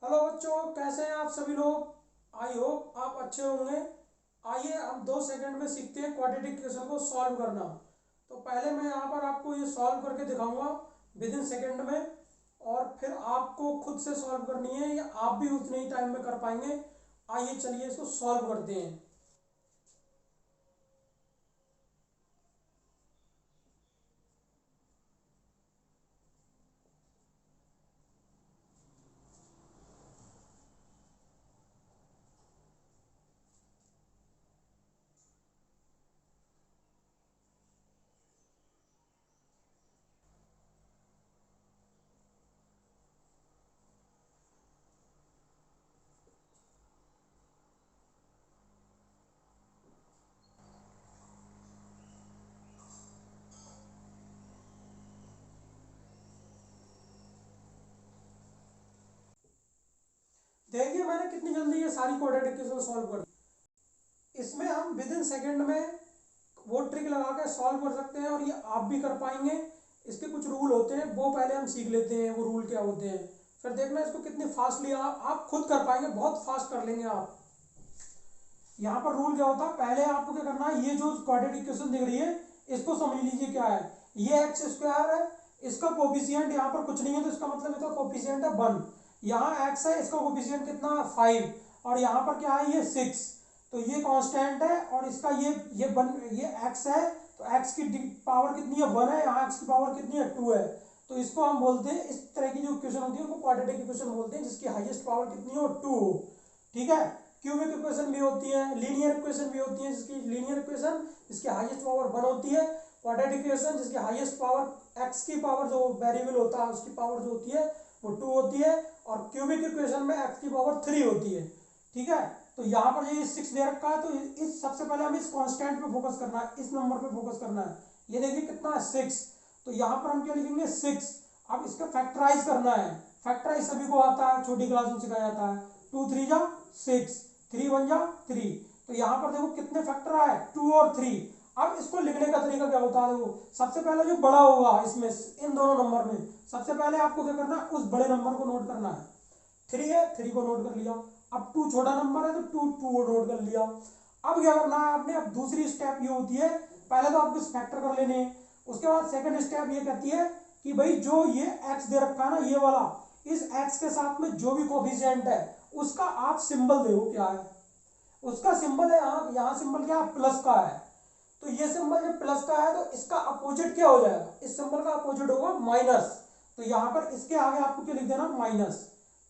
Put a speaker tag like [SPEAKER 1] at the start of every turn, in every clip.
[SPEAKER 1] Hello बच्चों, कैसे हैं आप सभी लोग। आई होप आप अच्छे होंगे। आइए हम 2 सेकंड में सीखते हैं क्वाड्रेटिक इक्वेशन को सॉल्व करना। तो पहले मैं यहाँ पर आपको ये सॉल्व करके दिखाऊंगा विद इन सेकेंड में, और फिर आपको खुद से सॉल्व करनी है या आप भी उतने ही टाइम में कर पाएंगे। आइए चलिए इसको सॉल्व करते हैं। देखिए मैंने कितनी जल्दी ये सारी क्वाड्रेटिक इक्वेशन सॉल्व कर दी। इसमें हम विद इन सेकेंड में वो ट्रिक लगा के सॉल्व कर सकते हैं और ये आप भी कर पाएंगे। इसके कुछ रूल होते हैं, वो पहले हम सीख लेते हैं वो रूल क्या होते हैं, फिर देखना इसको कितनी फास्टली आप खुद कर पाएंगे, बहुत फास्ट कर लेंगे आप। यहाँ पर रूल क्या होता है, पहले आपको क्या करना है, ये जो क्वाड्रेटिक इक्वेशन दिख रही है इसको समझ लीजिए क्या है। ये एक्स स्क्वायर है, इसका कोफिशिएंट यहाँ पर कुछ नहीं है तो इसका मतलब इसका कोफिशिएंट है 1। यहाँ एक्स है, इसका कोफिशिएंट कितना है 5, और यहाँ पर क्या है ये 6। तो ये कांस्टेंट है और इसका ये एक्स है, तो एक्स की पावर कितनी है 1 है, यहाँ एक्स की पावर कितनी है 2 है। तो इसको हम बोलते हैं, इस तरह की जो इक्वेशन होती है उनको क्वाड्रेटिक इक्वेशन बोलते हैं, जिसकी हाईएस्ट पावर कितनी हो 2 हो। ठीक है। क्यूबिक इक्वेशन भी होती है, लीनियर इक्वेशन भी होती है, जिसकी लीनियर इक्वेशन जिसकी हाईएस्ट पावर 1 होती है। क्वाड्रेटिक इक्वेशन जिसकी हाईएस्ट पावर एक्स की पावर जो वेरिएबल होता है उसकी पावर जो होती है वो 2 होती है, और क्यूबिक इक्वेशन में एक्स की पावर 3 होती है। ठीक है। तो यहाँ पर ये 6 दे रखा है, तो इस सबसे पहले हमें इस कांस्टेंट पे फोकस करना है, इस नंबर पे फोकस करना है। ये देखिए कितना है 6, तो यहाँ पर हम क्या लिखेंगे 6। अब इसका फैक्टराइज करना है। फैक्टराइज सभी को आता है, छोटी क्लास में सिखाया जाता है। 2 3 जा 6, 3 1 जा 3। तो यहाँ पर देखो कितने फैक्टर आए 2 और 3। अब इसको लिखने का तरीका क्या होता है, देखो सबसे पहले जो बड़ा होगा इसमें इन दोनों नंबर में, सबसे पहले आपको क्या करना है, उस बड़े नंबर को नोट करना है। 3 है, 3 को नोट कर लिया। अब 2 छोटा नंबर है तो 2 2 को नोट कर लिया। अब क्या करना है आपने, अब दूसरी स्टेप ये होती है, पहले तो आपको फैक्टर कर लेने हैं, उसके बाद सेकंड स्टेप ये कहती है कि भाई जो ये एक्स दे रखा है ना ये वाला, इस एक्स के साथ में जो भी कोफिशिएंट है उसका आप सिंबल देखो क्या है। उसका सिंबल है यहाँ, यहाँ सिंबल क्या है प्लस का है। तो ये सिंबल जब प्लस का है तो इसका अपोजिट क्या हो जाएगा, इस सिंबल का अपोजिट होगा माइनस। तो यहाँ पर इसके आगे आपको क्या लिख देना माइनस।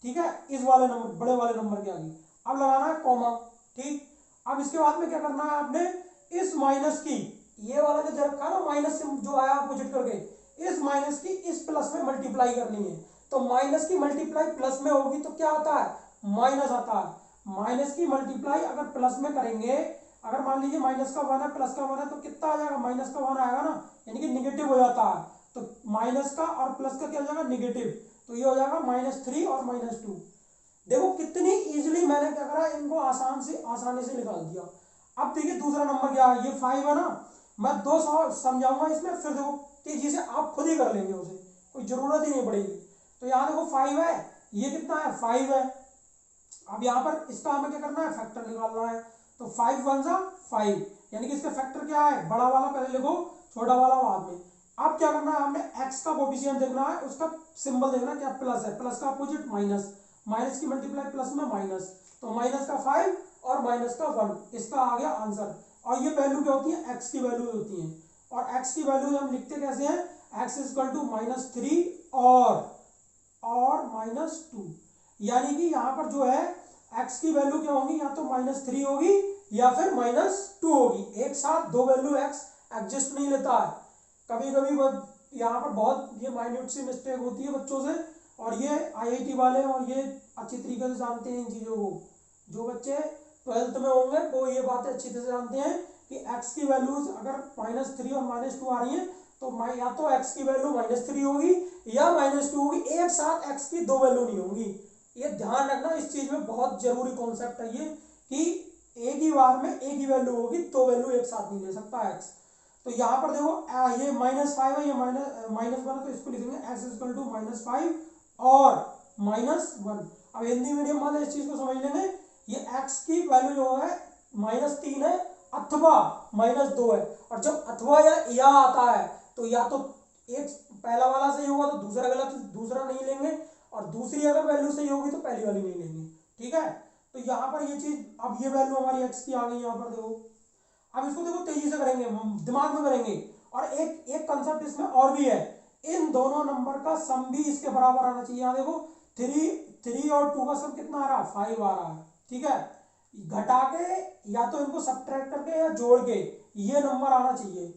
[SPEAKER 1] ठीक है, इस वाले नंबर बड़े वाले नंबर के आगे अब लगाना है कॉमा। ठीक। अब इसके बाद में क्या करना है आपने, इस माइनस की, ये वाला जो दे रखा है ना माइनस जो आया अपोजिट करके, इस माइनस की इस प्लस में मल्टीप्लाई करनी है। तो माइनस की मल्टीप्लाई प्लस में होगी तो क्या आता है माइनस आता है। माइनस की मल्टीप्लाई अगर प्लस में करेंगे, अगर मान लीजिए माइनस का 1 है प्लस का 1 है तो कितना आ जाएगा, माइनस का 1 आएगा ना, यानी कि निगेटिव हो जाता है। तो माइनस का और प्लस का क्या हो जाएगा निगेटिव, तो ये हो जाएगा -3 और -2। देखो कितनी इजीली मैंने क्या करा, इनको आसानी से निकाल दिया। अब देखिए दूसरा नंबर क्या है, ये 5 है ना, मैं 2 समझाऊंगा इसमें, फिर देखो तेजी से आप खुद ही कर लेंगे उसे, कोई जरूरत ही नहीं पड़ेगी। तो यहाँ देखो 5 है, ये कितना है 5 है। अब यहाँ पर इसका हमें क्या करना है फैक्टर निकालना है। तो 5 1 जा 5, यानी कि इसका फैक्टर क्या है, बड़ा वाला पहले लिखो, छोटा वाला बाद में। अब क्या करना है हमने, एक्स का कोफिशिएंट देखना है, उसका सिंबल देखना क्या प्लस है, प्लस का अपोजिट माइनस, माइनस की मल्टीप्लाई प्लस में माइनस। तो माइनस का 5 और माइनस का 1, इसका आ गया आंसर। और ये वैल्यू क्या होती है, एक्स की वैल्यू होती है। और एक्स की वैल्यू हम लिखते कैसे हैं, एक्स इक्वल टू -3 और -2। यानी कि यहां पर जो है x की वैल्यू क्या होगी, या तो -3 होगी या फिर -2 होगी। एक साथ दो वैल्यू x एग्जिस्ट नहीं लेता है। कभी कभी यहाँ पर बहुत ये माइन्यूट सी मिस्टेक होती है बच्चों से, और ये आईआईटी वाले और ये अच्छी तरीके से जानते हैं इन चीज़ों को। जो बच्चे 12th में होंगे वो ये बातें अच्छी तरह से जानते हैं कि x की वैल्यूज अगर -3 और -2 आ रही हैं तो या तो x की वैल्यू -3 होगी या -2 होगी, एक साथ x की दो वैल्यू नहीं होंगी। ये ध्यान रखना, इस चीज में बहुत जरूरी कॉन्सेप्ट है ये, कि एक ही बार में एक ही वैल्यू होगी, दो वैल्यू एक साथ नहीं ले सकता x। तो यहाँ पर देखो ये -5 है, ये -1 है, तो इसको लिखेंगे x इक्वल टू -5 और -1। अब हिंदी मीडियम वाले इस चीज को समझ लेंगे, ये x की वैल्यू जो है -3 है अथवा -2 है, और जब अथवा या आता है तो या तो एक पहला वाला सही होगा तो दूसरा गलत, दूसरा नहीं लेंगे, और दूसरी अगर वैल्यू सही होगी तो पहली वाली नहीं लेंगे। ठीक है, तो यहाँ पर ये चीज, अब ये वैल्यू हमारी x की आ गई यहाँ पर देखो। अब इसको देखो तेजी से करेंगे, दिमाग में करेंगे, और एक कंसेप्ट इसमें और भी है, इन दोनों नंबर का सम भी इसके बराबर आना चाहिए। यहाँ देखो 3 और 2 का सम कितना आ रहा है, 5 आ रहा है। ठीक है, घटा के या तो इनको सब्ट्रैक्ट करके या जोड़ के ये नंबर आना चाहिए।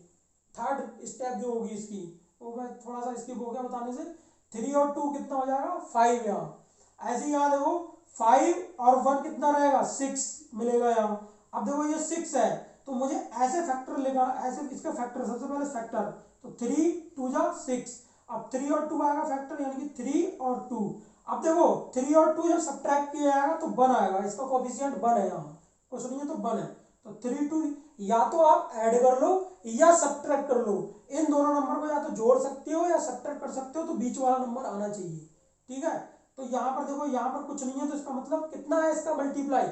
[SPEAKER 1] थर्ड स्टेप जो होगी इसकी, वो मैं थोड़ा सा स्किप हो गया बताने से, 3 और 2 कितना हो जाएगा 5 यहाँ। ऐसे ही यहाँ देखो 5 और 1 कितना रहेगा 6 मिलेगा यहाँ। अब देखो ये 6 है तो मुझे ऐसे फैक्टर लेगा, ऐसे इसका फैक्टर, सबसे पहले फैक्टर, तो 3 2 जा 6। अब 3 और 2 आएगा फैक्टर, यानी कि 3 और 2। अब देखो 3 और 2 जब सब्ट्रैक्ट किया जाएगा तो 1 आएगा, इसका कोफिशिएंट 1 है यहाँ, कुछ नहीं है तो 1 है। तो 3 2, या तो आप ऐड कर लो या सब्ट्रैक्ट कर लो, इन दोनों नंबर को या तो जोड़ सकते हो या सब्ट्रैक्ट कर सकते हो, तो बीच वाला नंबर आना चाहिए। ठीक है, तो यहाँ पर देखो, यहाँ पर कुछ नहीं है तो इसका मतलब कितना है, इसका मल्टीप्लाई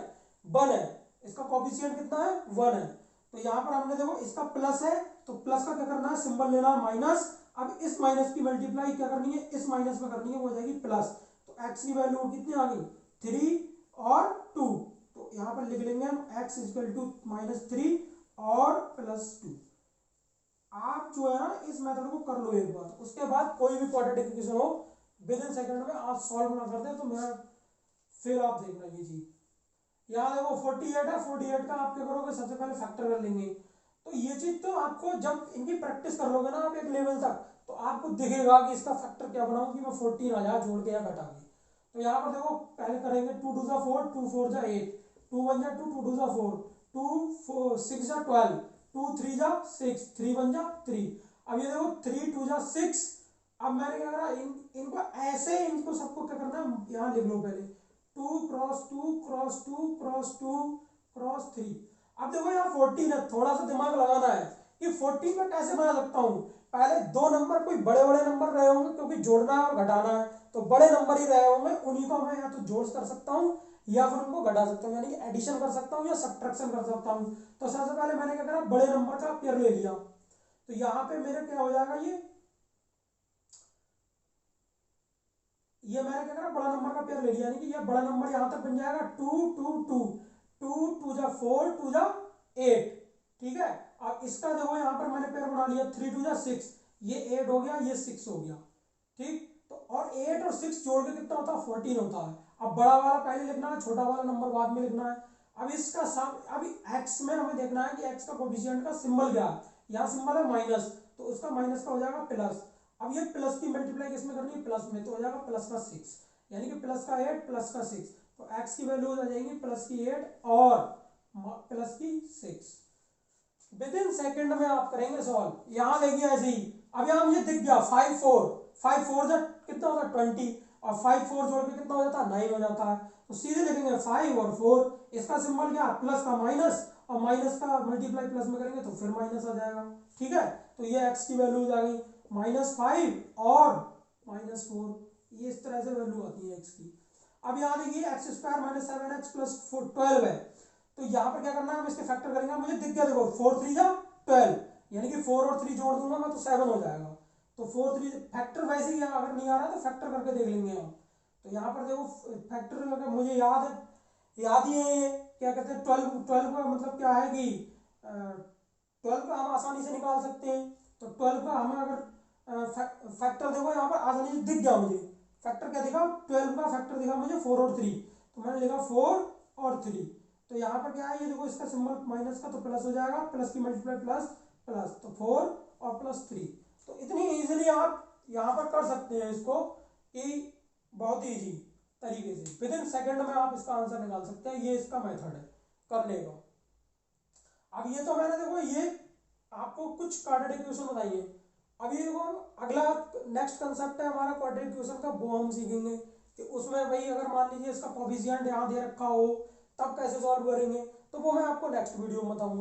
[SPEAKER 1] 1 है, इसका कोफिशिएंट कितना है 1 है। तो यहाँ पर हमने देखो इसका प्लस है तो प्लस का क्या करना है, सिंबल लेना है माइनस। अब इस माइनस की मल्टीप्लाई क्या करनी है, इस माइनस में करनी है, वो हो जाएगी प्लस। तो x की वैल्यू कितनी आ गई 3 और 2, तो यहाँ पर लिख लेंगे हम x इक्वल टू -3 और +2। आप जो है ना इस मेथड को कर लो एक बार, उसके बाद कोई भी क्वाड्रेटिक इक्वेशन हो विद इन सेकंड में आप सॉल्व ना कर दे तो मेरा, फिर आप देखना ये चीज। यहाँ देखो 48 है, 48 का आप क्या करोगे, सबसे पहले फैक्टर कर लेंगे। तो ये चीज तो आपको जब इनकी प्रैक्टिस कर लोगे ना आप एक लेवल तक, तो आपको दिखेगा कि इसका फैक्टर क्या बनाऊं कि मैं 14 आ जाए जोड़ के या घटा के। तो यहाँ पर देखो पहले करेंगे 2 2 4, 2 4 8, 2 1 2, 2 2 4, 2 4 6 12, 2 3 6, 3 1 3। अब ये देखो 3 2 6। अब मैंने क्या करा, इनको ऐसे, इनको सबको क्या करना है, यहाँ लिख लो पहले 2 क्रॉस 2 क्रॉस 2 क्रॉस 2 क्रॉस 3। अब देखो यहाँ 14 है, थोड़ा सा दिमाग लगाना है कि 14 में कैसे बना सकता हूँ। पहले दो नंबर कोई बड़े बड़े नंबर रहे होंगे, क्योंकि जोड़ना है और घटाना है तो बड़े नंबर ही रहे होंगे, उन्हीं को मैं या तो जोड़ कर सकता हूँ या फिर उनको घटा सकता हूँ, यानी कि एडिशन कर सकता हूँ या सब्ट्रैक्शन कर सकता हूँ। तो सबसे पहले मैंने क्या करा, बड़े नंबर का पेयर ले लिया, तो यहाँ पे मेरे क्या हो जाएगा, ये मैंने क्या करा, बड़ा नंबर का पेयर ले लिया, यानी कि ये बड़ा नंबर यहाँ तक बन जाएगा 2 2 2, 2 2 जा 4, 2 जा 8। ठीक है, अब इसका देखो यहाँ पर मैंने पेयर बना लिया 3 2 जा 6, ये 8 हो गया, ये 6 हो गया। ठीक, तो और 8 और 6 जोड़ के कितना होता है 14 होता है। अब बड़ा वाला पहले लिखना है, छोटा वाला नंबर बाद में लिखना है। अब इसका अभी x में हमें देखना है कि x का कोफिशिएंट का सिंबल क्या है, यहाँ सिंबल है माइनस, तो उसका माइनस का हो जाएगा प्लस। अब ये प्लस की मल्टीप्लाई किसमें करनी है, प्लस में, तो हो जाएगा प्लस का 6, यानी कि प्लस का 8 प्लस का 6, तो x की वैल्यू हो जाएगी प्लस की 8 और प्लस की 6। विद इन सेकेंड में आप करेंगे सॉल्व। यहां देखिए ऐसे ही, अब यहां मुझे दिख गया 5 4, 5 4 जा कितना होता है 20, और 5 4 जोड़ के कितना हो जाता है 9 हो जाता है। तो सीधे लिखेंगे 5 और 4, इसका सिंबल क्या, प्लस का माइनस, और माइनस का मल्टीप्लाई प्लस में करेंगे तो फिर माइनस आ जाएगा। ठीक है, तो ये x की वैल्यू आ गई -5 और -4, ये इस तरह से वैल्यू आती है x की। अब यहाँ देखिए x स्क्वायर -7x प्लस 12 है, तो यहाँ पर क्या करना है, हम इसके फैक्टर करेंगे। मुझे दिख गया देखो 4 3 जा 12, यानी कि 4 और 3 जोड़ दूंगा मैं तो 7 हो जाएगा। तो 4 3 फैक्टर वैसे ही अगर नहीं आ रहा तो फैक्टर करके देख लेंगे हम। तो यहाँ पर देखो फैक्टर अगर मुझे याद ही है, ये क्या कहते हैं 12 का मतलब क्या है कि 12 का हम आसानी से निकाल सकते हैं। तो 12 का हमें अगर फैक्टर देखो यहाँ पर आसानी से दिख गया मुझे, फैक्टर क्या दिखा 12 का फैक्टर दिखा मुझे 4 और 3, तो मैंने लिखा 4 और 3। तो यहाँ पर क्या है, ये देखो इसका सिंबल माइनस का तो प्लस हो जाएगा, प्लस की मल्टीप्लाई प्लस प्लस, तो 4 और प्लस 3। तो इतनी इजीली आप यहाँ पर कर सकते हैं इसको, कि बहुत ही इजी तरीके से विद इन सेकेंड में आप इसका आंसर निकाल सकते हैं। ये इसका मेथड है करने का। अब ये तो मैंने देखो ये आपको कुछ क्वाड्रेटिक इक्वेशन बताइए। अब ये देखो हम अगला नेक्स्ट कंसेप्ट है हमारा क्वाड्रेटिक इक्वेशन का, वो हम सीखेंगे कि उसमें भाई अगर मान लीजिए इसका कोफिशिएंट यहाँ दे रखा हो तब कैसे सॉल्व करेंगे, तो वो मैं आपको नेक्स्ट वीडियो में बताऊंगा।